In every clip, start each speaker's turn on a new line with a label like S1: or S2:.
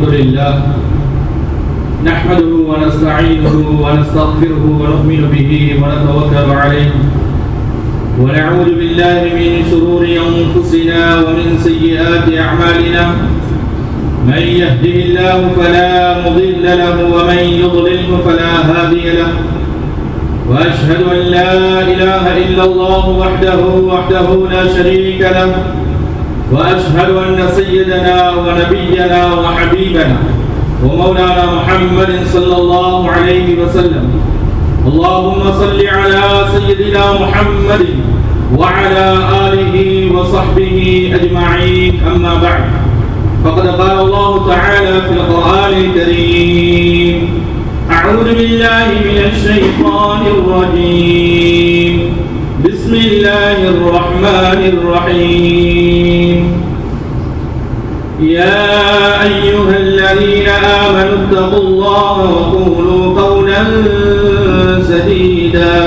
S1: الحمد لله نحمده ونستعينه ونستغفره ونؤمن به ونتوكل عليه ونعوذ بالله من شرور أنفسنا ومن سيئات أعمالنا من يهده الله فلا مضل له ومن يضلله فلا هادي له وأشهد أن لا إله إلا الله وحده لا شريك له وأشهد أن سيدنا ونبينا وحبيبنا ومولانا محمد صلى الله عليه وسلم اللهم صل على سيدنا محمد وعلى آله وصحبه أجمعين أما بعد فقد قال الله تعالى في القرآن الكريم أعوذ بالله من الشيطان الرجيم بسم الله الرحمن الرحيم يا أيها الذين آمنوا اتقوا الله وقولوا قولا سديدا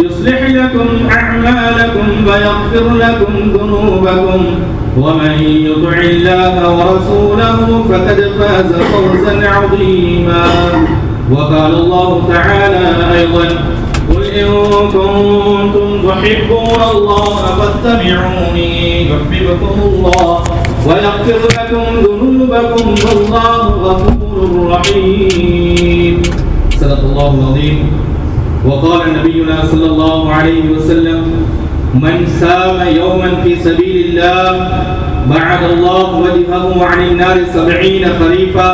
S1: يصلح لكم أعمالكم ويغفر لكم ذنوبكم ومن يطع الله ورسوله فقد فاز فوزا عظيما وقال الله تعالى أيضا قل إن كنتم تحبون الله فاتبعوني يحببكم الله ويغفر لكم ذنوبكم والله غفور رحيم صدق الله العظيم وقال نبينا صلى الله عليه وسلم من سام يوما في سبيل الله بعد الله وجهه عن النار 70 خريفا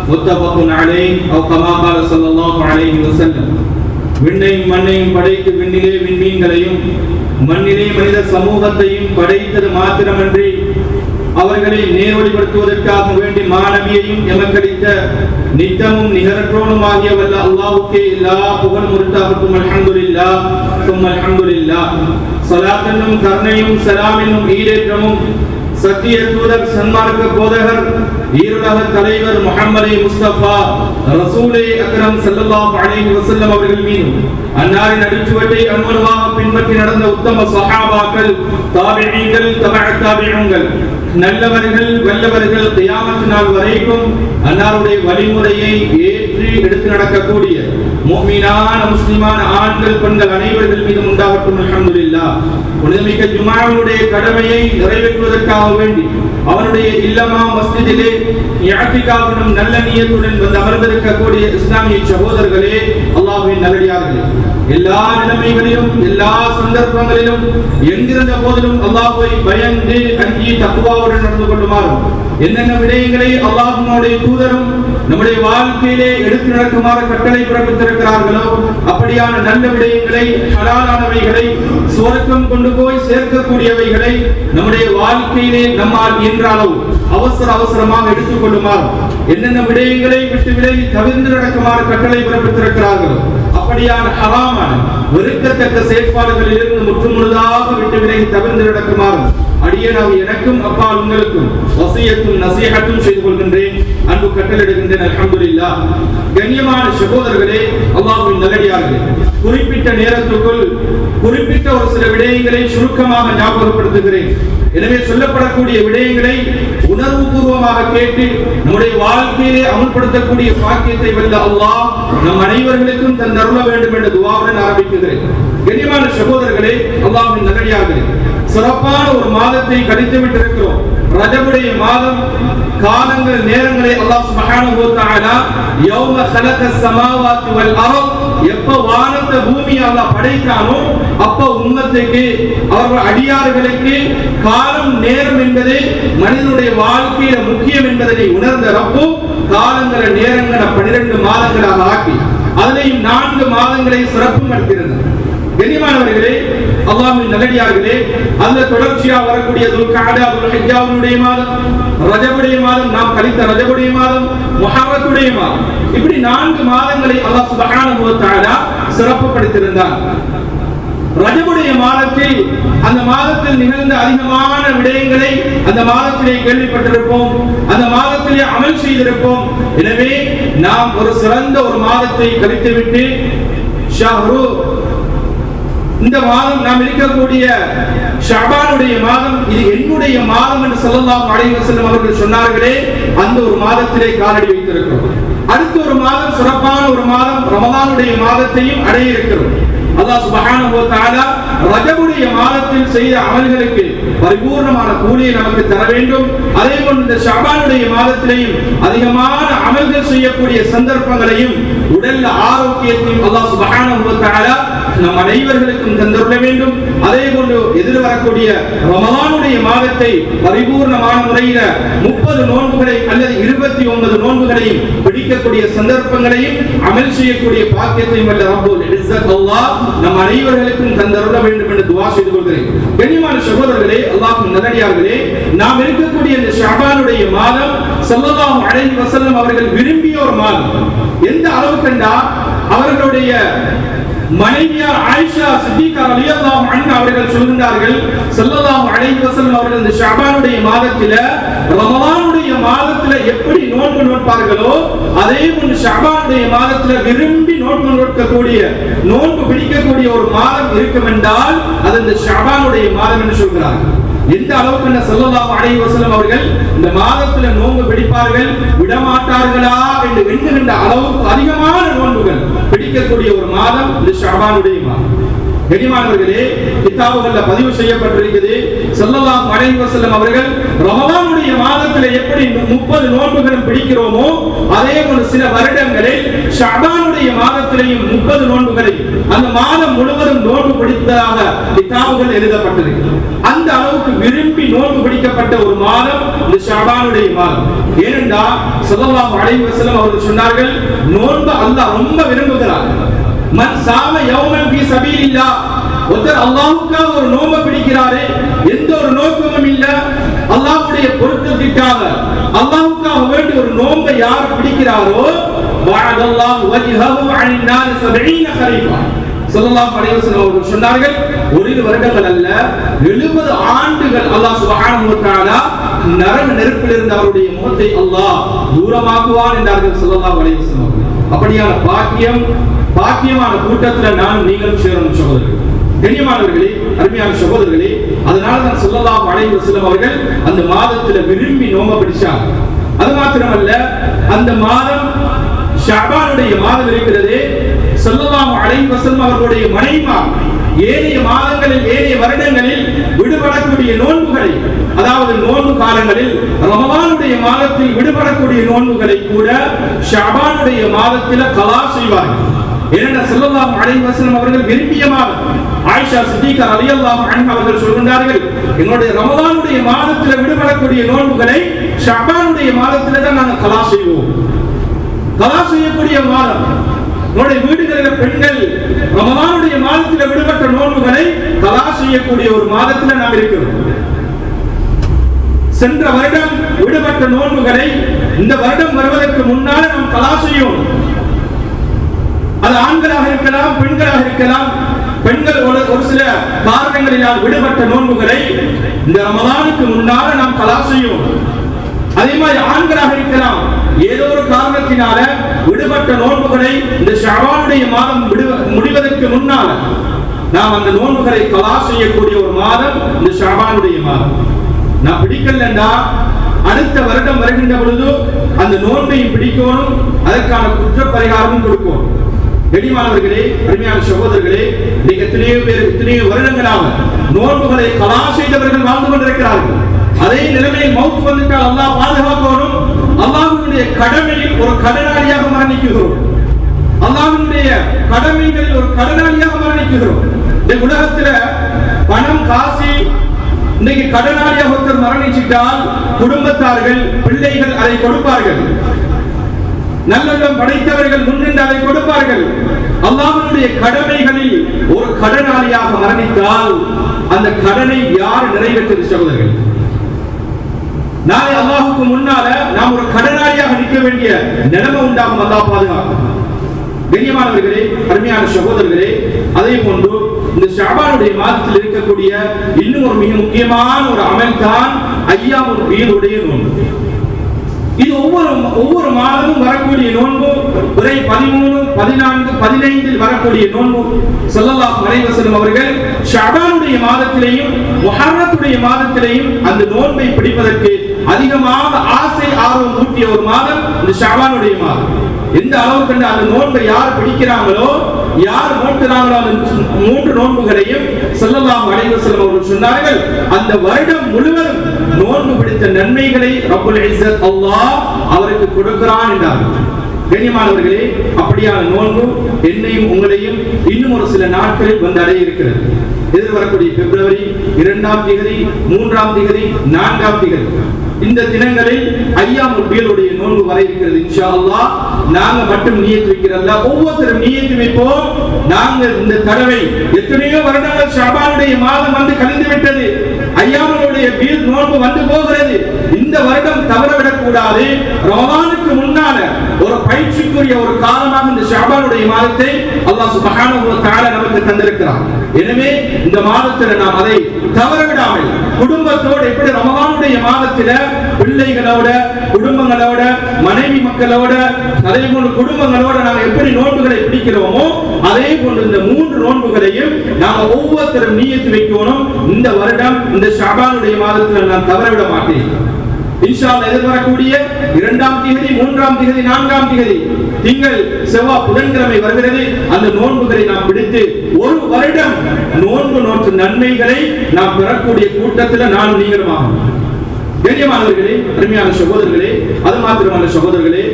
S1: متفق عليه أو كما قال صلى الله عليه وسلم விண்ணையும் மண்ணையும் படைத்து விண்ணிலே விண்மீன்களையும் மண்ணிலே மனித சமூகத்தையும் படைத்தது மாத்திரமன்றி அவர்களை நேர்வழிப்படுத்துவதற்காக வேண்டி மாணவியையும் எமக்களித்த நித்தமும் நிகரற்றோனுமாகிய வல்ல அல்லாஹ்வுக்கே எல்லா புகழும் உரித்தாகட்டும். அல்ஹம்துலில்லாஹ் சும்ம அல்ஹம்துலில்லாஹ். ஸலாத் என்னும் கருணையும் ஸலாம் என்னும் ஈடேற்றமும் சத்திய தூதர் சன்மார்க்க போதகர் ஈருலக தலைவர் முஹம்மது முஸ்தபா ரசூலே அக்ரம் ஸல்லல்லாஹு அலைஹி வஸல்லம் அவர்கள் மீது அன்னாரின் அடிச்சுவட்டை அனுமதியாக பின்பற்றி நடந்த உத்தம சஹாபாக்கள், தாபிஈன்கள், தபஅ தாபிஈன்கள், நல்லவர்கள் வல்லவர்கள் கியாமத் நாள் வரைக்கும் அன்னாருடைய வழிமுறையை ஏற்றி எடுத்து நடக்கக்கூடிய முஃமினான முஸ்லிமான ஆண்கள் பெண்கள் அனைவர்கள் மீதும் உண்டாகட்டும். அல்ஹம்துலில்லாஹ். புனிதமிக்க ஜும்ஆவுடைய கடமையை நிறைவேற்றுவதற்காக வேண்டி அவனுடைய இல்லமா மஸ்ஜிதிலே இஅ்திகாஃப் எனும் நல்ல நியத்துடன் வந்து அமர்ந்திருக்கக்கூடிய இஸ்லாமிய சகோதரர்களே, அல்லாஹ்வின் நல்லடியார்களே, எல்லா நிலைமைகளிலும் எல்லா சந்தர்ப்பங்களிலும் எங்கிருந்த போதிலும் அல்லாஹ்வை பயந்து அஞ்சி தக்வாவுடன் நடந்து கொள்ளுமாறும் என்னென்ன விடயங்களை அல்லாஹ்வுடைய தூதரும் நம்முடைய வாழ்க்கையிலே எடுத்து நடக்குமாறு கட்டளை பிறப்பித்திருக்கிறார்களோ அப்படியான நல்ல விடயங்களை, ஹலாலானவைகளை, சுவர்க்கம் கொண்டு போய் சேர்க்கக்கூடியவைகளை நம்முடைய வாழ்க்கையிலே நம்மால் இயன்ற அளவு அவசரமாக எடுத்துக் கொள்ளுமாறு என்னென்ன விடயங்களை விட்டு விலகி தவிர்த்து நடக்குமாறு கட்டளை பிறப்பித்திருக்கிறார்களோ அப்படியான ஹராமான வெறுக்கத்தக்க செயற்பாடுகளில் இருந்து முற்றுமுழுதாக விட்டு விலகி தவிர்த்து நடக்குமாறு அடியேனாக எனக்கும் அப்பால் உங்களுக்கும் வசியத்தும் நசீஹத்தும் செய்து கொள்கின்றேன், அன்பு கட்டளையிடுகின்றேன். அல்ஹம்துலில்லாஹ். கண்ணியமான சகோதரர்களே, அல்லாஹ்வின் நல்லடியார்களே, குறிப்பிட்ட நேரத்துக்குள் குறிப்பிட்ட ஒரு சில விடயங்களை சுருக்கமாக ஞாபகப்படுத்துகிறேன். எனவே சொல்லப்படக்கூடிய விடயங்களை உணர்வுபூர்வமாக கேட்டு நம்முடைய வாழ்க்கையிலே அமல்படுத்தக்கூடிய பாக்கியத்தை வல்ல அல்லாஹ் நம் அனைவர்களுக்கும் தந்தருள வேண்டும் என்ற துஆவுடன் ஆரம்பிக்கிறேன். கண்ணியமான சகோதரர்களே, அல்லாஹ்வின் நல்லடியார்களே, சிறப்பான ஒரு மாதத்தை கழித்து விட்டிருக்கிறோம். ரஜபுடைய மாதம். காலங்கள் நேரங்களை அல்லாஹ் சுப்ஹானஹு வ தஆலா யௌம خلقஸ் ஸமாவாத்தி வல் அர்த், எப்ப வானத்தை பூமியை அல்லாஹ் படைத்தானோ அப்ப உம்மத்துக்கு அவர்கள் அடியார்களுக்கு காலம் நேரம் என்பது மனிதனுடைய வாழ்க்கையில முக்கியம் என்பதை உணர்ந்த ரப்பு காலங்களை நேரங்களை 12 மாதங்களாக ஆக்கி அதிலேயும் 4 மாதங்களை சிறப்பு நடத்தியிருந்தார். கண்ணியமானவர்களே, அல்லாஹ்வின் நல்லடியார்களே, அந்த தொடர்ச்சியாக வரக்கூடிய துல்காடா, துல்ஹிஜ்ஜாவுடைய மாதம், ரஜபுடைய மாதம், நாம் கழித்த ரஜபுடைய மாதம், முஹர்ரத்துடைய மாதம், இப்படி 4 மாதங்களை அல்லாஹ் சுப்ஹானஹு வ தஆலா சிறப்புப்படுத்தியிருந்தார். ரஜபுடைய மாதத்தில் அந்த மாதத்தில் நிகழ்ந்த அதிகமான விடயங்களை அந்த மாதத்திலே கேள்விப்பட்டிருப்போம், அந்த மாதத்திலே அமல் செய்திருப்போம். எனவே நாம் ஒரு சிறந்த ஒரு மாதத்தை கழித்துவிட்டு ஷஹ்ரு இந்த மாதம் நாம் இருக்கக்கூடிய ஷஅபானுடைய மாதம் இது என்னுடைய மாதம் என்று ஸல்லல்லாஹு அலைஹி வஸல்லம் அவர்கள் சொன்னார்களே, அந்த ஒரு மாதத்திலே காலடி வைத்திருக்கிறோம். அடுத்த ஒரு மாதம் சிறப்பான ஒரு மாதம் ரமலானுடைய மாதத்தையும் அடைய இருக்கிறோம். அல்லாஹ் சுப்ஹானஹு வ தஆலா ரஜபுடைய மாதத்தில் செய்த அமல்களுக்கு பரிபூர்ணமான கூலியை நமக்கு தர வேண்டும். அதே போன்று இந்த ஷஅபானுடைய மாதத்திலேயும் அதிகமான அமல்கள் செய்யக்கூடிய சந்தர்ப்பங்களையும் உடல் ஆரோக்கியத்தையும் அல்லாஹ் சுப்ஹானஹு வ தஆலா நம் அனைவர்களுக்கும் தந்தருள வேண்டும். அதே போன்று எதிர்வரக்கூடிய ரமலானுடைய மாதத்தை பரிபூர்ணமான முறையில் 30 நோன்புகளை அல்லது 29 நோன்புகளையும் பிடிக்கக்கூடிய சந்தர்ப்பங்களையும் அமல் செய்யக்கூடிய பாக்கியத்தையும் அல்ல ரப்பல் இஸ்ஸத் அல்லாஹ் நம் அனைவர்களுக்கும் தந்தருள வேண்டும் என்று துஆ செய்து கொள்கிறேன். கண்ணியமான சகோதரர்களே, அல்லாஹ்வின் நல்லடியார்களே, நாம் இருக்கக்கூடிய இந்த ஷஅபானுடைய மாதம் ஸல்லல்லாஹு அலைஹி வஸல்லம் அவர்கள் விரும்பிய ஒரு மாதம். எந்த அளவுக்கு என்றால் அவர்களுடைய மனைவியார் ஆயிஷா சித்திகா ரலியல்லாஹு அன்ஹா அவர்கள் சொல்கிறார்கள், ஸல்லல்லாஹு அலைஹி வஸல்லம் அவர்கள் இந்த ஷஅபானுடைய மாதத்தில ரமலானுடைய மாதத்தில எப்படி நோன்பு நோட்பார்களோ அதே போன்று ஷஅபானுடைய மாதத்தில விரும்பி நோன்பு நோக்கக்கூடிய நோன்பு பிடிக்கக்கூடிய ஒரு மாதம் இருக்கும் என்றால் அது இந்த ஷஅபானுடைய மாதம் என்று சொல்கிறார்கள். எந்த அளவுக்கு ஸல்லல்லாஹு அலைஹி வஸல்லம் அவர்கள் இந்த மாதத்துல நோன்பு பிடிப்பார்கள், விடமாட்டார்களா என்று எண்ணுகின்ற அளவுக்கு அதிகமான நோன்புகள் பிடிக்கக்கூடிய ஒரு மாதம் இந்த ஷஅபானுடைய மாதம். கண்ணியமானவர்களே, கிதாபுகள்ல பதிவு செய்யப்பட்டிருக்கிறது, ஸல்லல்லாஹு அலைஹி வஸல்லம் அவர்கள் ரமலானுடைய மாதத்துல எப்படி 30 நோன்புகளும் பிடிக்கிறோமோ அதே போல சில வருடங்களில் ஷஅபானுடைய மாதத்திலேயும் 30 நோன்புகளை அந்த மாதம் முழுவதும் நோன்பு பிடித்ததாக கிதாபுகள் எழுதப்பட்டிருக்கிறது. அந்த அளவுக்கு விரும்பி நோன்பு பிடிக்கப்பட்ட ஒரு மாதம் இந்த ஷஅபானுடைய மாதம். ஏனென்றால் ஸல்லல்லாஹு அலைஹி வஸல்லம் அவர்கள் சொன்னார்கள், நோன்பு அல்லாஹ் ரொம்ப விரும்புகிறார். மன் சாம யௌமன் ஃபீ சபீலில்லாஹ், ஒருத்தர் அல்லாஹ்வுக்காக ஒரு நோன்பு பிடிக்கிறாரே, எந்த ஒரு நோக்கமும் இல்ல, அல்லாஹ்வுடைய பொருத்தத்திற்காக அல்லாஹ்வுக்காக வேண்டி ஒரு நோன்பை யார் பிடிக்கிறாரோ வஅதல்லாஹு வஜ்ஹஹு அனின் நார் 70 கரீஃபா. ஸல்லல்லாஹு அலைஹி வஸல்லம் அவர்கள் சொன்னார்கள், ஒரு வருடங்கள் அல்ல 70 ஆண்டுகள் அல்லாஹ் சுப்ஹானஹு வ தஆலா நரக நெருப்பிலிருந்து அவருடைய முகத்தை அல்லாஹ் தூரமாக்குவான் என்றார்கள் ஸல்லல்லாஹு அலைஹி வஸல்லம். அப்படியான பாக்கியமான கூட்டத்தில் நான் நீங்களும் சேரணும் சகோதரர்களே. கண்ணியமானவர்களே, அருமையான சகோதரர்களே, அதனால தான் ஸல்லல்லாஹு அலைஹி வஸல்லம் அவர்கள் அந்த மாதத்தில் விரும்பி நோன்பு பிடிச்சாங்க. அது மாத்திரமல்ல, அந்த மாதம் ஷஅபானுடைய மாதம் இருக்கிறது. ஸல்லல்லாஹு அலைஹி வஸல்லம் அவர்களுடைய மனைவிமார் ஏனைய மாதங்களில் ஏனைய வருடங்களில் விடுபடக்கூடிய நோன்புகளை, அதாவது நோன்பு காலங்களில் ரமலானுடைய மாதத்தில் விடுபடக்கூடிய நோன்புகளை கூட ஷஅபானுடைய மாதத்தில் கலா செய்வார்கள். ஏனென்றால் ஸல்லல்லாஹு அலைஹி வஸல்லம் அவர்கள் விரும்பிய மாதம். ஆயிஷா சித்திகா ரலியல்லாஹு அன்ஹா அவர்கள் சொல்கிறார்கள், எங்களுடைய ரமலானுடைய மாதத்தில் விடுபடக்கூடிய நோன்புகளை ஷஅபானுடைய மாதத்தில் தான் நாங்கள் கலா செய்வோம். கலா செய்யக்கூடிய மாதம். நம்முடைய வீடுகளில் பெண்கள் ரமலானுடைய மாதத்தில் விடுபட்ட நோன்புகளை கலா செய்யக்கூடிய ஒரு மாதத்தில் நாம் இருக்கிறோம். சென்ற வருடம் விடுபட்ட நோன்புகளை இந்த வருடம் வருவதற்கு முன்னால் நாம் கலா செய்யும். அது ஆண்களாக இருக்கலாம், பெண்களாக இருக்கலாம். பெண்கள் ஒரு சில காரணங்களினால் விடுபட்ட நோன்புகளை இந்த ரமலானுக்கு முன்னால் நாம் கலா செய்யும். அதே மாதிரி ஆண்களாக இருக்கலாம், ஏதோ ஒரு காரணத்தினால விடுபட்ட நோன்புகளை இந்த ஷஅபானுடைய மாதம் முடிவதற்கு முன்னால் நாம் அந்த நோன்புகளை கலா செய்யக்கூடிய ஒரு மாதம் இந்த ஷஅபானுடைய மாதம். நான் பிடிக்கலன்னா அடுத்த வருடம் வருகின்ற பொழுது அந்த நோன்பையும் பிடிக்கணும், அதற்கான குற்ற பரிகாரமும் கொடுக்கணும். கண்ணியமானவர்களே, அருமையான சகோதரர்களே, இன்னைக்கு எத்தனையோ வருடங்களாக நோன்புகளை கலா செய்தவர்கள் வாழ்ந்து கொண்டிருக்கிறார்கள். அதே நிலைமையில் மௌத் வந்துட்டால் அல்லாஹ் பாதுகாக்கணும். அல்லாஹ்வுடைய கடமையில் ஒரு கடனாளியாக மரணிக்கிறோம். அல்லாஹ்வுடைய கடமைகளில் ஒரு கடனாளியாக மரணிக்கிறோம். இந்த உலகத்தில் பணம் காசி இன்னைக்கு கடனாளியாக ஒருத்தர் மரணிச்சிட்டால் குடும்பத்தார்கள் பிள்ளைகள் அதை கொடுப்பார்கள். நல்லெண்ணம் படைத்தவர்கள் முன்னின்று அதை கொடுப்பார்கள். அல்லாஹ்வுடைய கடமைகளில் ஒரு கடனாளியாக மரணித்தால் அந்த கடனை யார் நிறைவேற்றது சகோதரர்கள்? நாளை அல்லாஹ்வுக்கு முன்னால நாம் ஒரு கடனாளியாக நிற்க வேண்டிய நிலைமை உண்டாகும். அல்லாஹ் பாதுகாக்கும். கண்ணியமானவர்களே, அருமையான சகோதரர்களே, அதே போன்று இந்த ஷஅபானுடைய மாதத்தில் இருக்கக்கூடிய இன்னும் ஒரு மிக முக்கியமான ஒரு அமல் தான் அய்யாமுல் பீதுடைய நோன்பு. இது ஒவ்வொரு மாதமும் வரக்கூடிய நோன்பு, பிறை 13, 14, 15 வரக்கூடிய நோன்பு. ஸல்லல்லாஹு அலைஹி வஸல்லம் அவர்கள் ஷஅபானுடைய மாதத்திலேயும் முஹர்ரத்துடைய மாதத்திலேயும் அந்த நோன்பை பிடிப்பதற்கு அதிகமாக ஆசை ஆர்வம் ஊட்டிய ஒரு மாதம் இந்த ஷஅபானுடைய மாதம். எந்த அளவுக்கு அந்த நோன்பை யார் பிடிக்கிறாங்களோ, யார் நோக்குறாங்களோ அந்த 3 நோன்புகளையும் ஸல்லல்லாஹு அலைஹி வஸல்லம் அவர்கள் சொன்னார்கள், அந்த வருடம் முழுவதும் நோன்பு பிடித்த நன்மைகளை ரப்புல் இஸ்ஸத் அல்லாஹ் அவருக்கு கொடுக்கிறான் என்றார்கள். கண்ணியமானவர்களே, அப்படியான நோன்பு என்னையும் உங்களையும் இன்னும் ஒரு சில நாட்களில் வந்து அடைய இருக்கிறது. எதிர்வரக்கூடிய பிப்ரவரி 2ஆம் தேதி, 3ஆம் தேதி, 4ஆம் தேதி இந்த தினங்களில் ஐயாமுல் பீலுடைய நோன்பு வர இருக்கிறது. இன்ஷா அல்லாஹ் நாங்க மட்டும் நியத் வைக்கிறல்ல, ஒவ்வொருத்தரும் நியத் வைப்போம். நாங்க இந்த தடவை எத்தனையோ வருடங்கள் ஷஅபானுடைய மாதம் வந்து கழிந்து விட்டது, ஐயாமுடைய பீல் நோன்பு வந்து போகிறது. இந்த வருடம் தவறவிடக் கூடாது. ரமலானுக்கு முன்னால ஒரு பயிற்சிக்குரிய ஒரு காலமாக இந்த ஷஅபானுடைய மாதத்தை அல்லாஹ் சுப்ஹானஹு வ தஆலா நமக்கு தந்திருக்கிறார். எனவே இந்த மாதத்தில் நாம் அதை தவறவிடாமல் குடும்பத்தோடு எப்படி ரமலானுடைய மாதத்தில் பிள்ளைகளோட, குடும்பங்களோட, மனைவி மக்களோட, அதே போன்று குடும்பங்களோட நாம் எப்படி நோன்புகளை பிடிக்கிறோமோ அதே போன்று இந்த 3 நோன்புகளையும் நாம் ஒவ்வொருத்தரும் நியத்து வைக்கணும். இந்த வருடம் இந்த ஷஅபானுடைய மாதத்தில் நான் தவறவிட மாட்டேன். இன்ஷா அல்லாஹ் எதிர்வரக்கூடிய 2ஆம் தேதி, 3ஆம் தேதி, 4ஆம் தேதி திங்கள், செவ்வாய், புதன்கிழமை வருகிறது. அந்த நோன்புகளை நாம் பிடித்து ஒரு வருடம் நோன்பு நோற்று நன்மைகளை நாம் பெறக்கூடிய கூட்டத்தில் நான் நீங்களும். கண்ணியமானவர்களே, அருமையான சகோதரர்களே, அது மாத்திரமல்ல சகோதரர்களே,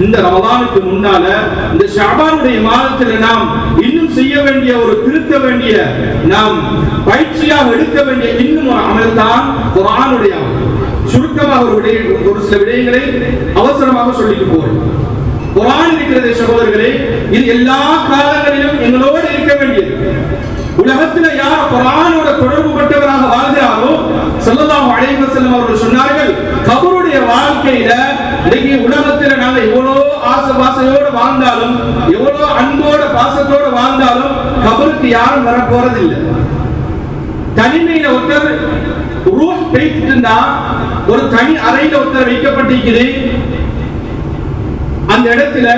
S1: இந்த ரமலானுக்கு முன்னால இந்த ஷஅபானுடைய மாதத்தில் நாம் இன்னும் செய்ய வேண்டிய ஒரு திருத்த வேண்டிய, நாம் பயிற்சியாக எடுக்க வேண்டிய இன்னும் ஒரு அமல் தான் குர்ஆனுடைய அமல். சுருக்கமாக ஒரு சில விடயங்களை அவசரமாக சொல்லிட்டு போறேன். குர்ஆன் இருக்கிறது சகோதரர்களே, இது எல்லா காலங்களிலும் எங்களோடு இருக்க வேண்டியது. உலகத்தில் யார் குர்ஆனோட தொடர்பு பட்டவராக வாழ்கிறாரோ ஸல்லல்லாஹு அலைஹி வஸல்லம் அவர்கள் சொன்னார்கள், கபருடைய வாழ்க்கையில இன்னைக்கு உலகத்தில் நாங்க எவ்வளவு ஆசையோட வாழ்ந்தாலும், எவ்வளவு அன்போட பாசத்தோட வாழ்ந்தாலும் கபருக்கு யாரும் வர போறதில்லை. தனிமையில ஒருத்தர் ரூஹ் பேசிட்டுனா ஒரு தனி அறையில ஒருத்தர் வைக்கப்பட்டிருக்குது. அந்த இடத்துல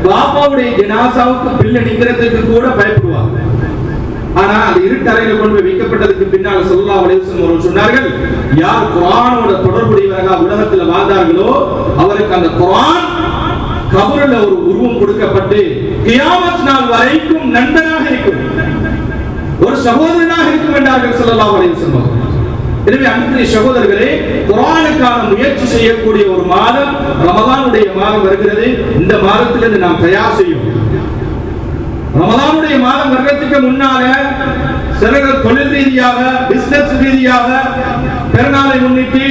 S1: பாப்பாவுடைய ஜனாசாவுக்கு பிள்ளை நிக்கிறதுக்கு கூட பயப்படுவாங்க. ஆனா அந்த இருட்டறையில கொண்டு போய் வைக்கப்பட்டதுக்கு பின்னால் ஸல்லல்லாஹு அலைஹி வஸல்லம் அவர்கள் சொன்னார்கள், யார் குர்ஆனோட தொடர்புடையவராக உலகத்தில் வாழ்ந்தார்களோ அவருக்கு அந்த குர்ஆன் கபரில் ஒரு உருவம் கொடுக்கப்பட்டு கியாமத் நாள் வரைக்கும் நண்பனாக இருக்கும், ஒரு சகோதரனாக இருக்கும் என்றார்கள் ஸல்லல்லாஹு அலைஹி வஸல்லம். எனவே அன்புக்குரிய சகோதரர்களே, குர்ஆனுக்கான முயற்சி செய்யக்கூடிய ஒரு மாதம் ரமலானுடைய மாதம் வருகிறது. இந்த மாதத்திலிருந்து நாம் தயார் செய்யும். ரமலானுடைய மாதம் வர்றதுக்கு முன்னால சிலர்கள் தொழில் ரீதியாக, பிசினஸ் ரீதியாக பெருநாளை முன்னிட்டு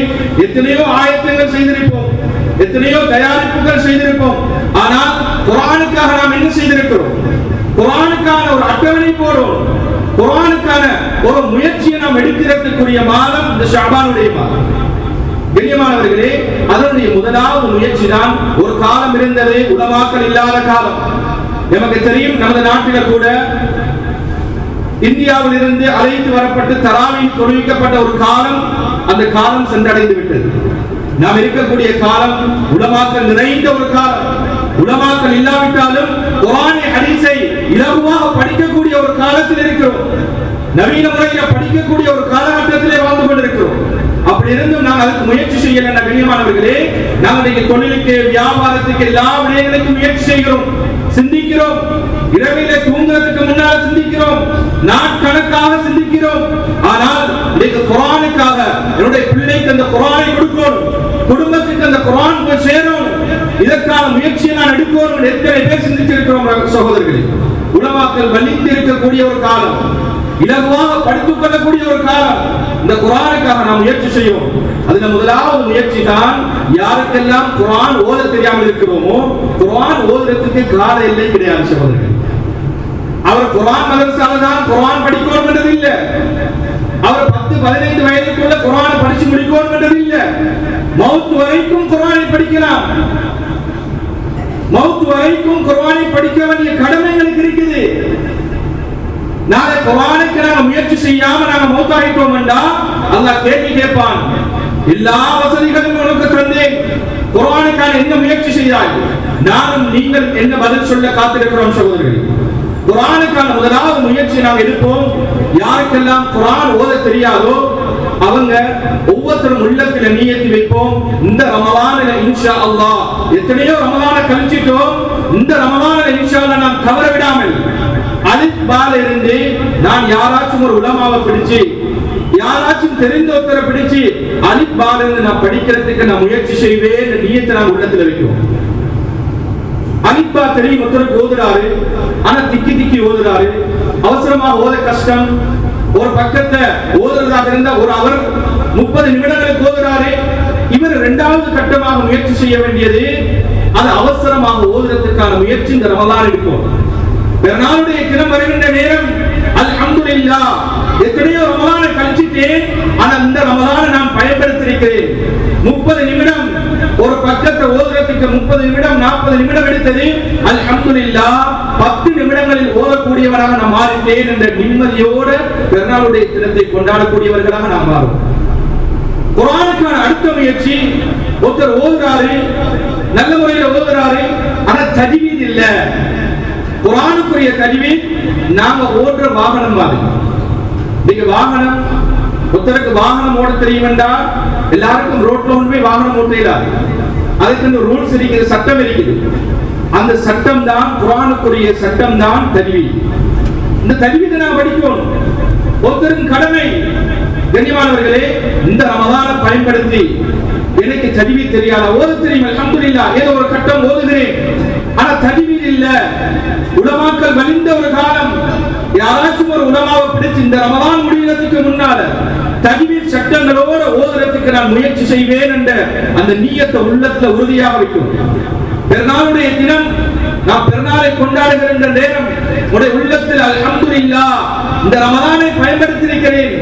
S1: எத்தனையோ ஆயத்தங்கள் செய்திருப்போம், எத்தனையோ தயாரிப்புகள் செய்திருப்போம். ஆனால் குர்ஆனுக்காக நாம் என்ன செய்திருக்கிறோம்? குர்ஆனுக்கான ஒரு அட்டவணை போடும், குர்ஆனுக்கான ஒரு முயற்சியை நாம் எடுக்கிறதுக்குரிய மாதம் இந்த ஷஅபானுடைய மாதம். கண்ணியமானவர்களே, அதனுடைய முதலாவது முயற்சி தான், ஒரு காலம் இருந்தது உலமாக்கள் இல்லாத காலம். நமக்கு தெரியும், நமது நாட்டில் கூட இந்தியாவில் இருந்து அழைத்து வரப்பட்டு தராவீஹ் தொழுவிக்கப்பட்ட ஒரு காலம், அந்த காலம் சென்றடைந்து விட்டது. நாம் இருக்கக்கூடிய காலம் உலமாக்கள் நிறைந்த ஒரு காலம். உலமாக்கள் இல்லாவிட்டாலும் குர்ஆனை ஹதீஸை இலகுவாக படிக்கக்கூடிய ஒரு காலத்தில் இருக்கிறோம். நவீன முறையில் படிக்கக்கூடிய ஒரு காலகட்டத்திலே வாழ்ந்து கொண்டிருக்கிறோம். அப்படி இருந்தும் நாங்கள் அதுக்கு முயற்சி செய்யல. கண்ணியமானவர்களே, நாங்கள் இன்னைக்கு தொழிலுக்கு, வியாபாரத்துக்கு, எல்லா விடயங்களுக்கும் முயற்சி செய்கிறோம், சிந்திக்கிறோம். இரவில தூங்குறதுக்கு முன்னால் சிந்திக்கிறோம், நாட்கணக்காக சிந்திக்கிறோம். ஆனால் இன்னைக்கு குர்ஆனுக்காக என்னுடைய பிள்ளைக்கு அந்த குர்ஆனை கொடுக்கணும், குடும்பத்துக்கு அந்த குர்ஆன் போய் சேரும், இதற்கான முயற்சியை நான் எடுக்கணும். எத்தனை பேர் சிந்திச்சிருக்கிறோம் சகோதரர்களே? உலமாக்கள் வலிந்து இருக்கக்கூடிய ஒரு காலம், இலகுவாக படித்துக் கொள்ளக்கூடிய ஒரு காலம். இந்த குர்ஆனுக்காக நாம் முயற்சி செய்வோம். அதுல முதலாவது முயற்சி தான், யாருக்கெல்லாம் குர்ஆன் ஓத தெரியாமல் இருக்கிறோமோ குர்ஆன் ஓதுறதுக்கு கால எல்லை கிடையாது சகோதரர்களே. அவர் குர்ஆன் மதரசால தான் குர்ஆன் படிக்கணும் என்றது இல்ல. அவர் 10-15 வயதுக்குள்ள குர்ஆனை படிச்சு முடிக்கணும் என்றது இல்ல. மௌத் வரைக்கும் குர்ஆனை படிக்கலாம். மௌத் வரைக்கும் குர்ஆனை படிக்க வேண்டிய கடமைகளுக்கு இருக்குது. நாளை குர்ஆனுக்கு நாம முயற்சி செய்யாம நாம மௌத்தாயிட்டோம் என்றா அல்லாஹ் கேள்வி கேட்பான். எல்லா வசதிகளும் உனக்கு தந்தேன், குர்ஆனுக்கான என்ன முயற்சி செய்தார்கள்? நானும் நீங்கள் என்ன பதில் சொல்ல காத்திருக்கிறோம் சகோதரர்களே. குர்ஆனுக்கான முதலாவது முயற்சி நாம் எடுப்போம். யாருக்கெல்லாம் குர்ஆன் ஓத தெரியாதோ அவங்க ஒவ்வொருத்தரும் உள்ளத்துல நியத்து வைப்போம். இந்த ரமலானில இன்ஷா அல்லாஹ், எத்தனையோ ரமலான கழிச்சிட்டோம், இந்த ரமலானில இன்ஷா அல்லாஹ் நாம் தவற விடாமல் அலிஃப் பால இருந்து நான் யாராச்சும் ஒரு உலமாவை பிடிச்சு, யாராச்சும் தெரிந்த ஒருத்தரை பிடிச்சு அலிஃப் பால இருந்து நான் படிக்கிறதுக்கு நான் முயற்சி செய்வேன். நியத்தை நான் உள்ளத்துல வைக்கிறோம். அலிஃப் பா தெரியும், ஒருத்தருக்கு ஓதுறாரு, ஆனா திக்கி திக்கி ஓதுறாரு, அவசரமா ஓத கஷ்டம். ஒரு பக்கத்தை ஓதுறதாக இருந்தா ஒரு அவர் 30 நிமிடங்களுக்கு ஓதுறாரு. இவர் இரண்டாவது கட்டமாக முயற்சி செய்ய வேண்டியது அது அவசரமாக ஓதுறதுக்கான முயற்சி இந்த ரமலான் எடுப்போம். பெருநாளுடைய தினம் வருகின்ற நேரம் அல்ஹம்துலில்லாஹ் எத்தனையோ ரமலானை கழிச்சிட்டேன், ஆனா இந்த ரமலானை நான் பயன்படுத்தியிருக்கிறேன். 30 நிமிடம் ஒரு பக்கத்தை ஓதுறதுக்கு 30 நிமிடம் 40 நிமிடம் எடுத்தது. அல்ஹம்துலில்லாஹ் 10 நிமிடங்களில் ஓதக்கூடியவராக நான் மாறிட்டேன் என்ற நிம்மதியோட பெருநாளுடைய தினத்தை கொண்டாடக்கூடியவர்களாக நாம் மாறும். குர்ஆனுக்கான அடுத்த முயற்சி, ஒருத்தர் ஓதுறாரு, நல்ல முறையில் ஓதுறாரு, ஆனா தஜ்வீத் இல்ல. குர்ஆனுக்குரிய தஜ்வீத் நாம ஓடுற வாகனம் மாதிரி. நீங்க வாகனம், ஒருத்தருக்கு வாகனம் ஓட தெரியும் என்றால் எல்லாருக்கும் ரோட்ல ஒன்றுமே வாகனம் ஓட்டுகிறார். அதுக்கு ரூல்ஸ் இருக்குது, சட்டம் இருக்குது. அந்த சட்டம் தான் குர்ஆனுக்குரிய சட்டம் தான் தஜ்வீத். இந்த தஜ்வீதை நாம் படிக்கணும். ஒருத்தரின் கடமை கண்ணியமானவர்களே, இந்த ரமலானை பயன்படுத்தி எனக்கு தஜ்வீத் தெரியாத, ஓத தெரியும் அல்ஹம்துலில்லாஹ், ஏதோ ஒரு கட்டம் ஓதுகிறேன், ஆனா தஜ்வீத் இல்ல. உலமாக்கள் வலிந்த ஒரு காலம், யாராச்சும் ஒரு உலமாவை பிடிச்சு இந்த ரமலான் முடிகிறதுக்கு முன்னால தஜ்வீத் சட்டங்களோட ஓதுறதுக்கு நான் முயற்சி செய்வேன் என்ற அந்த நியத்தை உள்ளத்துல உறுதியாக வைக்கும். பெருநாளுடைய தினம் நாம் பெருநாளை கொண்டாடுகின்ற நேரம் உடைய உள்ளத்தில் அல்ஹம்துலில்லாஹ் இந்த ரமலானை பயன்படுத்தியிருக்கிறேன்,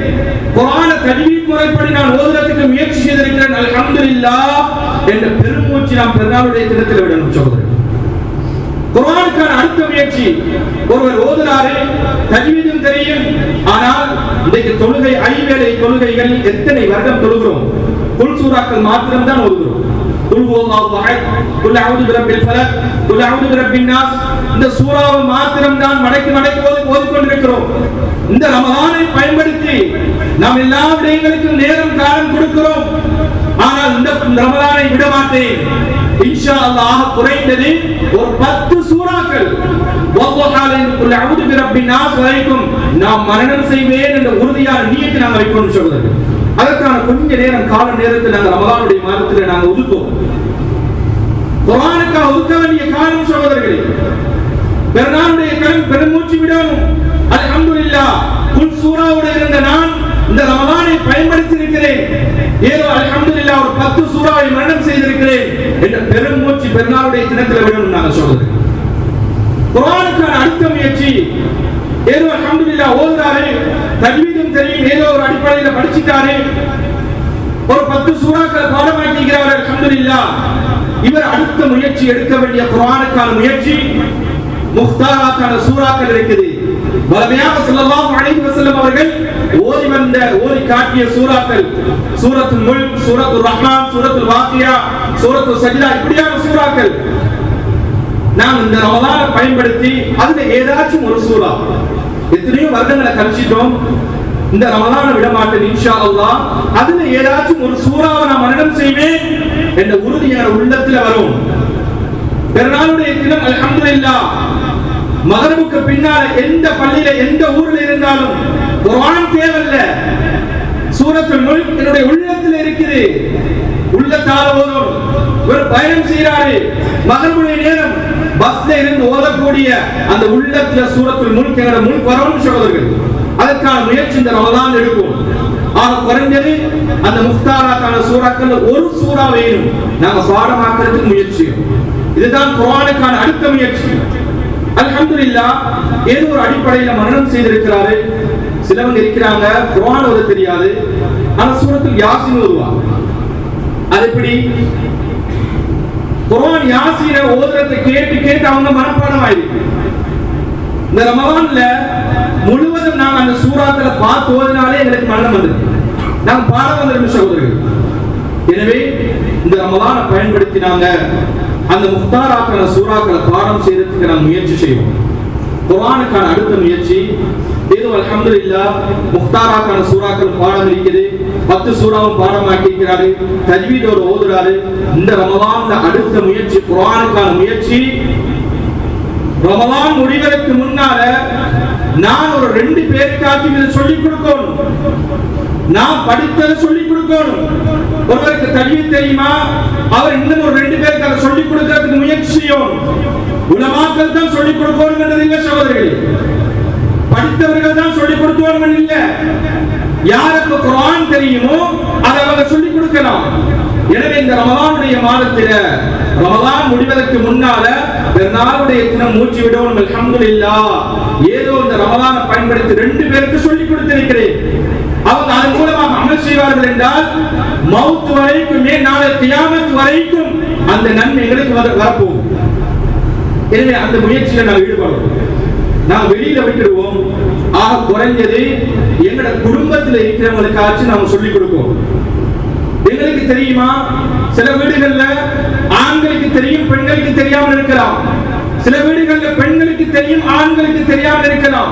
S1: குர்ஆனை தஜ்வீத் முறைப்படி நான் ஓதுறதுக்கு முயற்சி செய்திருக்கிறேன் அல்ஹம்துலில்லாஹ் என்ற பெருமூச்சு நாம் பெருநாளுடைய தினத்தில் விடணும் சகோதரர். குர்ஆனுக்கான அடுத்த முயற்சி, ஒருவர் ஓதுறாரு, தஜ்வீதும் தெரியும், ஆனால் இன்றைக்கு தொழுகை 5 வேளை தொழுகைகள் எத்தனை வருடம் தொழுகிறோம்? குல் சூராக்கள் மாத்திரம் தான் ஓதுகிறோம். குல் ஹுவல்லாஹு அஹத், குல் அஊது பிரப்பில் ஃபலக், குல் அஊது பிரப்பின் நாஸ், இந்த சூராவை மாத்திரம் தான் மடக்கி ஓதிக்கொண்டிருக்கிறோம். இந்த ரமலானை பயன்படுத்தி நாம் எல்லா விடயங்களுக்கும் நேரம் காலம் கொடுக்கிறோம். ஆனால் இந்த ரமலானை விட மாட்டேன், இன்ஷா அல்லாஹ் குறைந்தது ஒரு 10 சூறாக்கள் வல்லாஹ் குல் அஊது பிரப்பின் நாஸ் வரைக்கும் நாம் மரணம் செய்வேன் என்ற உறுதியான நியத்தை நாம் வைக்கணும் சகோதரர்களே. அதற்கான கொஞ்ச நேரம் கால நேரத்தில் நாங்கள் ரமலானுடைய மாதத்தில் நாங்கள் ஒதுக்குவோம். குர்ஆனுக்காக ஒதுக்க வேண்டிய காலம் சகோதரர்களே, பெருநாளுடைய கண் பெருமூச்சு விடவும். அல்ஹம்துலில்லாஹ் குல் சூராவோடு இருந்த நான் இந்த ரமலானை பயன்படுத்தி இருக்கிறேன், ஏதோ அல்ஹம்துலில்லாஹ் ஒரு 10 சூறாவை மரணம் செய்திருக்கிறேன் என்ற பெருமூச்சு பெருநாளுடைய தினத்தில் விடணும் நாங்கள் சொல்றது. குர்ஆனுக்கான அடுத்த முயற்சி, ஏதோ அல்ஹம்துலில்லாஹ் ஓதுறாரு, தஜ்வீதும் தெரியும், ஏதோ ஒரு அடிப்படையில் படிச்சிட்டாரு, ஒரு 10 சூறாக்களை பாடமாக்கிக்கிறார் அல்ஹம்துலில்லாஹ். இவர் அடுத்த முயற்சி எடுக்க வேண்டிய குர்ஆனுக்கான முயற்சி முக்தாராக்கான சூறாக்கள் இருக்குது. வலமையாக ஸல்லல்லாஹு அலைஹி வஸல்லம் அவர்கள் ஓதி காட்டிய சூறாக்கள் சூரத்துல் முல்க், சூரத்துல் ரஹ்மான், சூரத்துல் வாக்கியா, சூரத்துல் சஜ்தா, இப்படியான சூறாக்கள் நாம் இந்த ரமலானை பயன்படுத்தி அதுல ஏதாச்சும் ஒரு சூறா, எத்தனையோ வருடங்களை கழிச்சிட்டோம், இந்த ரமலானை விட மாட்டேன் இன்ஷா அல்லாஹ், அதுல ஏதாச்சும் ஒரு சூறாவை நான் மரணம் செய்வேன் என்ற உறுதியான உள்ளத்துல வரும். பெருநாளுடைய தினம் அல்ஹம்துலில்லாஹ் மகரிபுக்கு பின்னால எந்த பள்ளியில எந்த ஊர்ல இருந்தாலும் குர்ஆன் தேவையில்ல, சூரத்துல் முல்க் என்னுடைய உள்ளத்துல இருக்குது, உள்ளத்தால ஓதும். ஒரு பயணம் செய்யறாரு, மகரிபுடைய நேரம் பஸ்ல இருந்து ஓதக்கூடிய அந்த உள்ளத்துல சூரத்துல் முல்க் என்ற முல்க் வரணும் சகோதரர்கள். அதற்கான முயற்சி இந்த ரமலான் எடுக்கும். ஆக குறைஞ்சது அந்த முக்தாராக்கான சூறாக்கள் ஒரு சூறா வேணும் நாங்க பாடமாக்குறதுக்கு முயற்சி. இதுதான் குர்ஆனுக்கான அடுத்த முயற்சி. அல்ஹம்துலில்லாஹ் ஏதோ ஒரு அடிப்படையில் மரணம் செய்திருக்கிறாரு. சிலவங்க இருக்கிறாங்க குர்ஆன் ஓத தெரியாது, ஆனா சூரத்துல் யாசீன் ஓதுவாங்க. அது எப்படி? குர்ஆன் யாசீனை ஓதுறதை கேட்டு கேட்டு அவங்க மனப்பாடம் ஆயிருக்கு. இந்த ரமலான்ல முழுவதும் நாங்க அந்த சூறாக்களை பார்த்து ஓதினாலே எங்களுக்கு மரணம் வந்துருக்கு, நாங்க பாடம் வந்துடும் சகோதரர்கள். எனவே இந்த ரமலானை பயன்படுத்தினாங்க அந்த முக்தாராக்கான சூறாக்களை பாடம் செய்யறதுக்கு நாம் முயற்சி செய்வோம். குர்ஆனுக்கான அடுத்த முயற்சி ஏதோ அல்ஹம்துலில்லாஹ் முக்தாராக்கான சூறாக்கள் பாடம் இருக்குது, 10 சூறாவும் பாடமாக்கி இருக்கிறாரு, தஜ்வீதோட ஓதுறாரு. இந்த ரமலான்ல அடுத்த முயற்சி குர்ஆனுக்கான முயற்சி. ரமலான் முடிவதற்கு முன்னால நான் ஒரு 2 பேருக்காச்சும் இதை சொல்லிக் கொடுக்கணும். நான் படித்ததை சொல்லிக் கொடுக்கணும். ஒருவருக்கு தஜ்வீத் தெரியுமா, அவர் இன்னும் ஒரு 2 பேருக்கு அதை சொல்லிக் கொடுக்கிறதுக்கு முயற்சி செய்யணும். உலமாக்கள் தான் சொல்லிக் கொடுக்கணும் என்றது இல்லை சகோதரர்களே, படித்தவர்கள் தான் சொல்லிக் கொடுக்கணும் இல்லை. யாருக்கு குர்ஆன் தெரியுமோ அதை அவங்க சொல்லிக் கொடுக்கலாம். எனவே இந்த ரமலானுடைய மாதத்தில ரமலான் முடிவதற்கு முன்னால பெருநாளுடைய தினம் மூச்சு விடவும் அல்ஹம்துலில்லாஹ் ஏதோ இந்த ரமலானை பயன்படுத்தி 2 பேருக்கு சொல்லிக் கொடுத்திருக்கிறேன். அவங்க அதன் மூலமாக அமல் செய்வார்கள் என்றால் மவுத் வரைக்கும் நாளை கியாமத் வரைக்கும் அந்த நன்மை எங்களுக்கு வரப்போகும். எனவே அந்த முயற்சியில நாம் ஈடுபடுவோம். நாம் வெளியில விட்டுடுவோம். ஆக குறைஞ்சது எங்களோட குடும்பத்தில் இருக்கிறவங்களுக்காச்சும் நாம சொல்லிக் கொடுப்போம். எங்களுக்கு தெரியுமா, சில வீடுகள்ல ஆண்களுக்கு தெரியும் பெண்களுக்கு தெரியாமல் இருக்கலாம். சில வீடுகள்ல பெண்களுக்கு தெரியும் ஆண்களுக்கு தெரியாமல் இருக்கலாம்.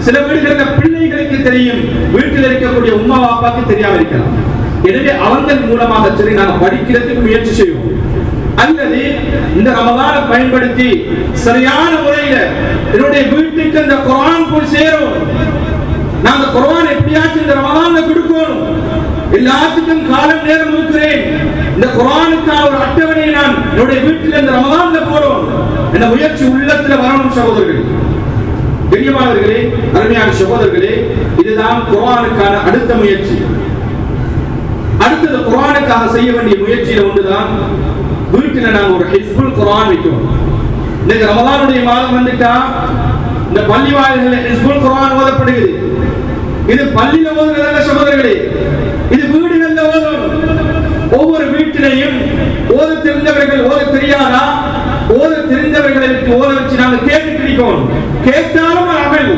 S1: சில வீடுகள்ல பிள்ளைகளுக்கு தெரியும் வீட்டில் இருக்கக்கூடிய உம்மா பாப்பாக்கு தெரியாமல் இருக்கலாம். எனவே அவங்கள் மூலமாக சரி நாங்கள் படிக்கிறதுக்கு முயற்சி செய்வோம். அல்லது இந்த ரமலானை பயன்படுத்தி சரியான முறையில என்னுடைய வீட்டுக்கு இந்த குர்ஆன் போய் சேரும். நாங்க குர்ஆன் எப்படியாச்சும் இந்த ரமலான்ல கொடுக்கணும். எல்லாத்துக்கும் காலம் நேரம் இருக்கிறேன். இந்த குர்ஆனுக்கான ஒரு அட்டவணையை நான் என்னுடைய வீட்டில் இந்த ரமலான்ல போறோம். இந்த முயற்சி உள்ளத்துல வரணும் சகோதரர்களே, கண்ணியமானவர்களே, அருமையான சகோதரர்களே. இதுதான் குர்ஆனுக்கான அடுத்த முயற்சி. அடுத்தது குர்ஆனுக்காக செய்ய வேண்டிய முயற்சியில ஒன்றுதான் வீட்டில் நாங்கள் ஒரு ஹிஸ்புல் குர்ஆன் வைக்கிறோம். இன்னைக்கு ரமலானுடைய மாதம் வந்துட்டா இந்த பள்ளி வாயில்களில் ஹிஸ்புல் குர்ஆன் ஓதப்படுகிறது. இது பள்ளியில ஓதுறதல்ல சகோதரர்களே, இது வீடுகளில் ஓதணும். ஒவ்வொரு வீட்டிலையும் ஓத தெரிந்தவர்கள் ஓத தெரியாதா, ஓத தெரிந்தவர்களுக்கு ஓத வச்சு நாங்கள் கேட்டு பிடிக்கணும். கேட்டாலும் அமல்,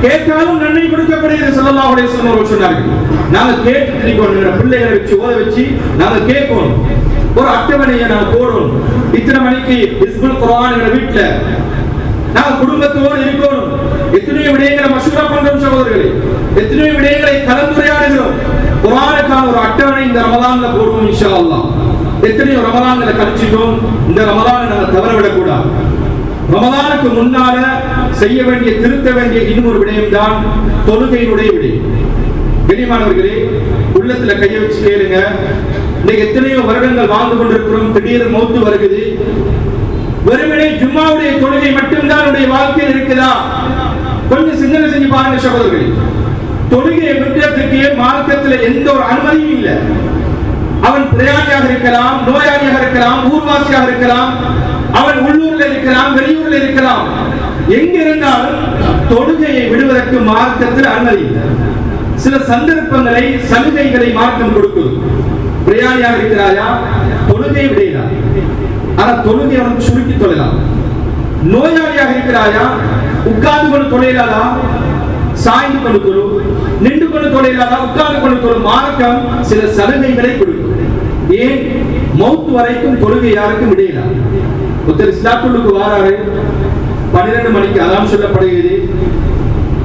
S1: கேட்டாலும் நன்மை கொடுக்கப்படுகிறது ஸல்லல்லாஹு அலைஹி வஸல்லம் அவர்கள் சொன்னார்கள். நாங்க கேட்டு பிடிக்கணும். பிள்ளைகளை வச்சு ஓத வச்சு நாங்க கேட்கணும். ஒரு அட்டவணையை நான் போடணும். இத்தனை மணிக்கு ஹிஸ்புல் குர்ஆன் எங்க வீட்டுல நாங்க குடும்பத்தோடு இருக்கணும். எத்தனையோ விடயங்களை மசூரா பண்றோம் சகோதரர்களே, எத்தனையோ விடயங்களை கலந்துரையாடுகிறோம். குர்ஆனுக்கான ஒரு அட்டவணை இந்த ரமலான்ல போடுவோம் இன்ஷா அல்லாஹ். எத்தனையோ ரமலான்களை கழிச்சிட்டோம். இந்த ரமலானை நாங்க தவறவிடக் கூடாது. ரமலானுக்கு முன்னால செய்ய வேண்டிய திருத்த வேண்டிய இன்னொரு விடயம் தான் தொழுகையினுடைய விடயம். கண்ணியமானவர்களே, உள்ளத்துல கையை வச்சு கேளுங்க. இன்னைக்கு எத்தனையோ வருடங்கள் வாழ்ந்து கொண்டிருக்கிறோம். திடீர் மௌத்து வருகிறது. வெறுமனே ஜும்மாவுடைய தொழுகை மட்டும்தான் நம்முடைய வாழ்க்கையில் இருக்குதா? கொஞ்சம் சிந்தனை செஞ்சு பாருங்க சகோதரர்களே. தொழுகையை விட்டுறதுக்கு மார்க்கத்தில் எந்த ஒரு அனுமதியும் இல்லை. அவன் பிரயாணியாக இருக்கலாம், நோயாளியாக இருக்கலாம், ஊர்வாசியாக இருக்கலாம், அவன் உள்ளூர்ல இருக்கலாம், வெளியூர்ல இருக்கலாம். எங்க இருந்தாலும் தொழுகையை விடுவதற்கு மார்க்கத்தில் அனுமதி இல்லை. சில சந்தர்ப்பங்களை சலுகைகளை மார்க்கம் கொடுக்குது. பிரயாணியாக இருக்கிறாயா, தொழுகை விடையலாம். ஆனா தொழுகை அவனுக்கு சுருக்கி தொழலாம். நோயாளியாக இருக்கிறாயா, உட்கார்ந்து கொண்டு தொழையிலாதா, சாய்ந்து கொண்டு தொழு, நின்று கொண்டு தொழையிலாதா, உட்கார்ந்து கொண்டு தொழு. மார்க்கம் சில சலுகைகளை கொடுக்கும். ஏன்? மௌத் வரைக்கும் தொழுகை யாருக்கும் விடையலாம். ஒருத்தர் இஸ்லாத்துக்கு வாராரு, 12 மணிக்கு அலாம் சொல்லப்படுகிறது,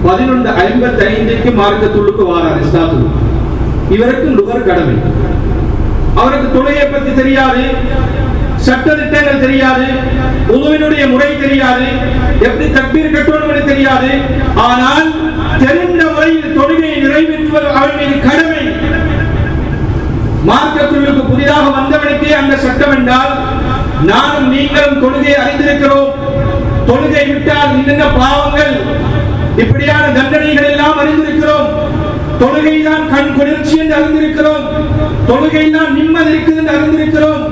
S1: 11:55க்கு மார்க்கத்துள்ளுக்கு வாராரு இஸ்லாத்துக்கு. இவருக்கு லுகர் கடமை. அவருக்கு தொழுகையை பற்றி தெரியாது, சட்ட திட்டங்கள் தெரியாது, உதுவினுடைய முறை தெரியாது, எப்படி தக்பீர் கட்டணும் தெரியாது. ஆனால் தெரிந்த முறையில் தொழுகையை நிறைவேற்றுவது அவன் மீது கடமை. மார்க்கத்துள்ளுக்கு புதிதாக வந்தவனுக்கே அந்த சட்டம் என்றால், நானும் நீங்களும் தொழுகையை அறிந்திருக்கிறோம். தொழுகை விட்டால் இன்னென்ன பாவங்கள், இப்படியான தண்டனைகள் எல்லாம் அறிந்திருக்கிறோம். தொழுகைதான் கண் குளிர்ச்சி என்று அறிந்திருக்கிறோம். தொழுகைதான் நிம்மதி இருக்குது என்று அறிந்திருக்கிறோம்.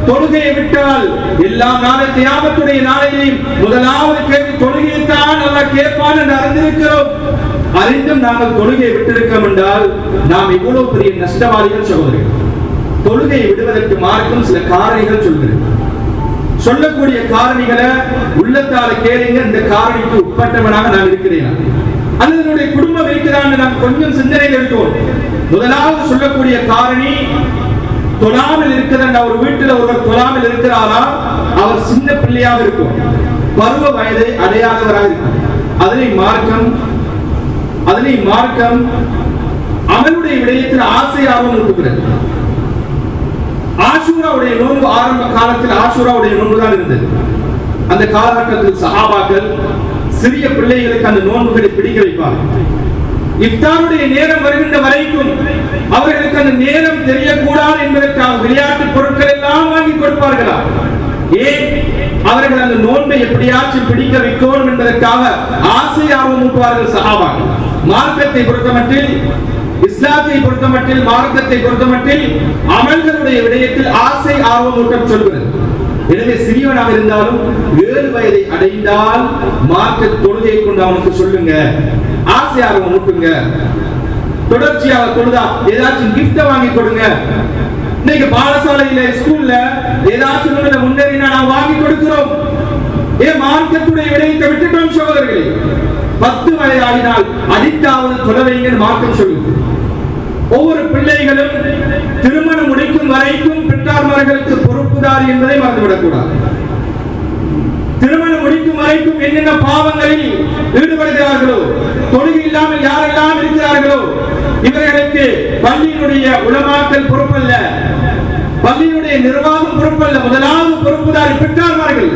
S1: தொழுகையை விட்டால் எல்லாம் நாளை கியாமத்துடைய நாளையில் முதலாவது கேள்வி தொழுகையைத்தான் அல்லாஹ் கேட்பான் என்று அறிந்திருக்கிறோம். அறிந்தும் நாங்கள் தொழுகையை விட்டிருக்கோம் என்றால் நாம் இவ்வளவு பெரிய நஷ்டவாதிகள் சகோதரர்கள். தொழுகையை விடுவதற்கு மார்க்கம் சில காரணிகள் சொல்கிறது. சொல்லக்கூடிய காரணிகளை உள்ளத்தால கேளுங்க. இந்த காரணிக்கு உட்பட்டவனாக நான் இருக்கிறேன் அல்லது என்னுடைய குடும்பம் இருக்கிறான்னு நாம் கொஞ்சம் சிந்தனையில் இருக்கோம். முதலாவது சொல்லக்கூடிய காரணி, தொழாமல் இருக்கிற ஒரு வீட்டில் ஒருவர் தொழாமல் இருக்கிறாரா, அவர் சின்ன பிள்ளையாக இருக்கும், பருவ வயதை அடையாதவராக இருக்கும். அதனை மார்க்கம் அவனுடைய விடயத்தில் ஆசை ஆர்வம் ஊட்டுகிறது. ஆஷூராவுடைய நோன்பு ஆரம்ப காலத்தில் ஆஷூராவுடைய நோன்பு தான் இருந்தது. அந்த காலகட்டத்தில் சஹாபாக்கள் சிறிய பிள்ளைகளுக்கு அந்த நோன்புகளை பிடிக்க வைப்பார்கள். இஃப்தாருடைய நேரம் வருகின்ற வரைக்கும் அவர்களுக்கு அந்த நேரம் தெரியக்கூடாது என்பதற்காக விளையாட்டு பொருட்கள் எல்லாம் வாங்கி கொடுப்பார்களா? ஏன்? அவர்கள் அந்த நோன்பை எப்படியாச்சும் பிடிக்க வைக்கணும் என்பதற்காக ஆசை ஆர்வம் ஊட்டுவார்கள் சஹாபாக்கள். மார்க்கத்தை பொறுத்தமட்டில், இஸ்லாத்தை பொறுத்தமட்டில், மார்க்கத்தை பொறுத்தமட்டில் அமல்களுடைய விடயத்தில் ஆசை ஆர்வம் ஊட்டம் சொல்கிறது. எனவே சிறியவனாக இருந்தாலும் 7 வயதை அடைந்தால் மார்க்க தொழுகையை கொண்டு அவனுக்கு சொல்லுங்க, ஆசை ஆர்வம் ஊட்டுங்க. தொடர்ச்சியாக தொழுதா ஏதாச்சும் கிஃப்ட் வாங்கி கொடுங்க. இன்னைக்கு பாடசாலையில ஸ்கூல்ல ஏதாச்சும் முன்னேறினா நாம் வாங்கி கொடுக்கிறோம். ஏன் மார்க்கத்துடைய விடயத்தை விட்டுட்டோம் சகோதரர்களே? 10 வயதாகினால் அடித்தாவது தொழ வைங்கன்னு மார்க்கம் சொல்லுது. ஒவ்வொரு பிள்ளைகளும் திருமணம் முடிக்கும் வரைக்கும் பெற்றார்மார்களுக்கு பொறுப்புதாரி என்பதை மறந்துவிடக் கூடாது. திருமணம் முடிக்கும் வரைக்கும் என்னென்ன பாவங்களில் ஈடுபடுகிறார்களோ, தொழுகை இல்லாமல் யாரெல்லாம் இருக்கிறார்களோ இவர்களுக்கு பள்ளியினுடைய உலமாக்கல் பொறுப்பல்ல, பள்ளியினுடைய நிர்வாகம் பொறுப்பல்ல. முதலாவது பொறுப்புதாரி பெற்றார்மார்கள்.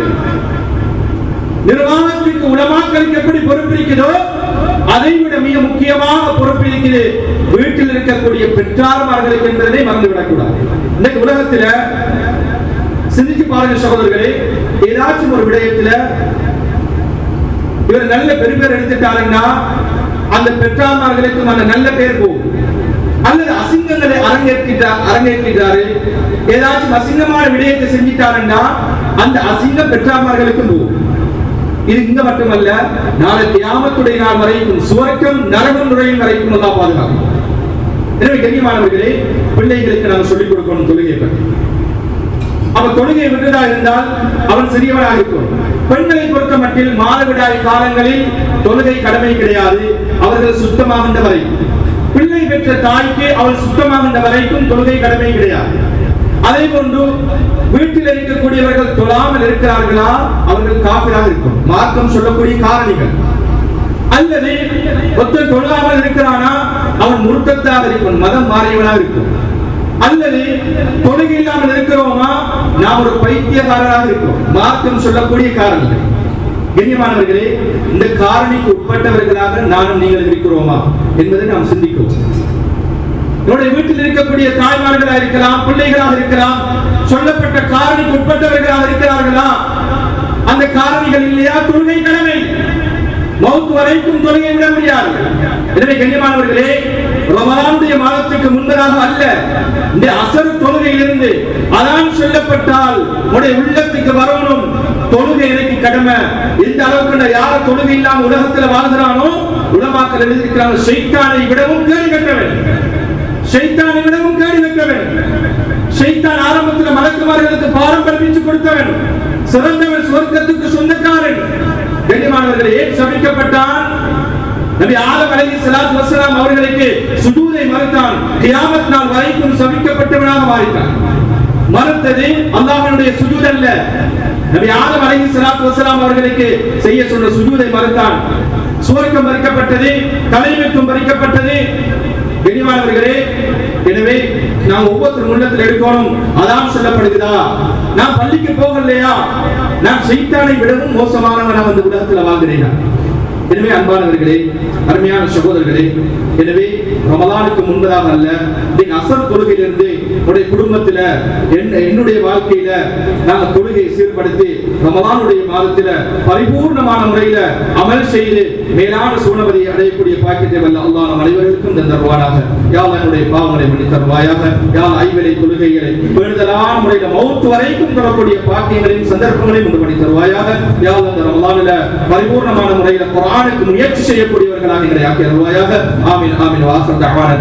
S1: நிர்வாகத்திற்கு உலமாக்களுக்கு எப்படி பொறுப்பு இருக்கிறதோ அதை விட மிக முக்கியமாக பொறுப்பு இருக்கிறது வீட்டில் இருக்கக்கூடிய பெற்றார்மார்களுக்கு என்பதை மறந்துவிடக் கூடாது. இன்னைக்கு உலகத்தில் சிந்திச்சு பாருங்க சகோதரர்களே, ஏதாச்சும் ஒரு விடயத்தில் இவர் நல்ல பெருமையை எடுத்துட்டாருன்னா அந்த பெற்றார்மார்களுக்கும் அந்த நல்ல பேர் போகும். அல்லது அசிங்கங்களை அரங்கேற்கிறாரு, ஏதாச்சும் அசிங்கமான விடயத்தை செஞ்சிட்டாருன்னா அந்த அசிங்கம் பெற்றார்மார்களுக்கும் போகும். இது இங்க மட்டுமல்ல, நாளை கியாமத்துடைய நாள் வரைக்கும் சுவர்க்கம் நரகம் நுழையும் வரைக்கும் அல்லாஹ் பாதுகாக்கும். எனவே கண்ணியமானவர்களே, பிள்ளைகளுக்கு நாம் சொல்லிக் கொடுக்கணும் தொழுகை பற்றி. அவன் தொழுகை விட்டதா இருந்தால் அவன் சிறியவனாக இருக்கும். பெண்களை பொறுத்த மட்டில் மாதவிடாய் காலங்களில் தொழுகை கடமை கிடையாது, அவர்கள் சுத்தமாகின்ற வரை. பிள்ளை பெற்ற தாய்க்கு அவள் சுத்தமாகின்ற வரைக்கும் தொழுகை கடமை கிடையாது. அதே போன்று வீட்டில் இருக்கக்கூடியவர்கள் தொழாமல் இருக்கிறார்களா, அவர்கள் காபிராக இருக்கும். மார்க்கம் சொல்லக்கூடிய காரணிகள். அல்லது ஒருத்தன் தொழாமல் இருக்கிறானா அவன் முர்த்தத்தாக இருக்கும், மதம் மாறியவனாக இருக்கும். அல்லது தொழுகை இல்லாமல் இருக்கிறோமா நாம் ஒரு பைத்தியக்காரராக இருக்கும். மார்க்கம் சொல்லக்கூடிய காரணிகள். கண்ணியமானவர்களே, இந்த காரணிக்கு உட்பட்டவர்களாக நானும் நீங்கள் இருக்கிறோமா என்பதை நாம் சிந்திக்கிறோம். நம்முடைய வீட்டில் இருக்கக்கூடிய தாய்மார்களாக இருக்கலாம், பிள்ளைகளாக இருக்கலாம், சொல்லப்பட்ட காரணிக்கு உட்பட்டவர்களாக இருக்கிறார்களா? அந்த காரணிகள் இல்லையா தொழுகை கடமை. மௌத் வரைக்கும் தொழுகை விட முடியாது. எனவே கண்ணியமானவர்களே, ரமலானுடைய மாதத்துக்கு முன்பதாக அல்ல, இந்த அசர் தொழுகையிலிருந்து அதான் சொல்லப்பட்டால் உடைய உள்ளத்துக்கு வரணும், தொழுகை எனக்கு கடமை. எந்த அளவுக்கு யார தொழுகை இல்லாம உலகத்தில் வாழ்கிறானோ உலமாக்கள் எழுதியிருக்கிறாங்க, ஷைத்தானை விடவும் கேள்வி கட்டவன், ஷைத்தானை விடவும் கேள்வி கட்டவன். ஷைத்தான் ஆரம்பத்தில் மலக்குமார்களுக்கு பாடம் படிப்பிச்சு கொடுத்தவன், சிறந்தவன், சுவர்க்கத்துக்கு சொந்தக்காரன். கண்ணியமானவர்களே, ஏன் சபிக்கப்பட்டான்? நபி ஆதம் அலைஹிஸ்ஸலாத்து வஸ்ஸலாம் அவர்களுக்கு சுஜூதை மறுத்தான், கியாமத் நாள் வரைக்கும் சபிக்கப்பட்டவனாக மாறினான். மறுத்தது அல்லாஹ்வுடைய சுஜூத் அல்ல, நபி ஆதம் அலைஹிஸ்ஸலாத்து வஸ்ஸலாம் அவர்களுக்கு செய்ய சொன்ன சுஜூதை மறுத்தான். சுவர்க்கம் மறுக்கப்பட்டது, தலைமைத்துவம் மறுக்கப்பட்டது. கண்ணியமானவர்களே, எனவே நாம் ஒவ்வொரு உள்ளத்தில் எடுக்கணும். அதான் சொல்லப்படுகிறதா, நான் பள்ளிக்கு போகலையா, நான் ஷைத்தானை விடவும் மோசமானவனாக அந்த உலகத்தில் வாழ்கிறேனா? எனவே அன்பானவர்களே, அருமையான சகோதரர்களே, எனவே ரமலானுக்கு முன்பதாக அல்ல, நீங்க அசர் தொழுகையிலிருந்து உடைய குடும்பத்தில் என்னுடைய வாழ்க்கையில நாங்கள் தொழுகையை சீர்படுத்தி ரமலானுடைய மாதத்தில் பரிபூர்ணமான முறையில் அமல் செய்து மேலான சூழ்நிலையை அடையக்கூடிய பாக்கியத்தை வல்ல அல்லாஹ் நம் அனைவருக்கும் தருவானாக. யா அல்லாஹ் என்னுடைய பாவங்களை மன்னித்து தருவாயாக. யா அல்லாஹ் ஐவேளை தொழுகைகளை பேணுதலான முறையில் மௌத் வரைக்கும் தொடரக்கூடிய பாக்கியங்களையும் சந்தர்ப்பங்களையும் உண்டு பண்ணி தருவாயாக. யா அல்லாஹ் இந்த ரமலானில் பரிபூர்ணமான முறையில் குர்ஆனுக்கு முயற்சி செய்யக்கூடியவர்களாக எங்களை ஆக்கி தருவாயாக. ஆமீன் ஆமீன். வாஹர் தஅவானா.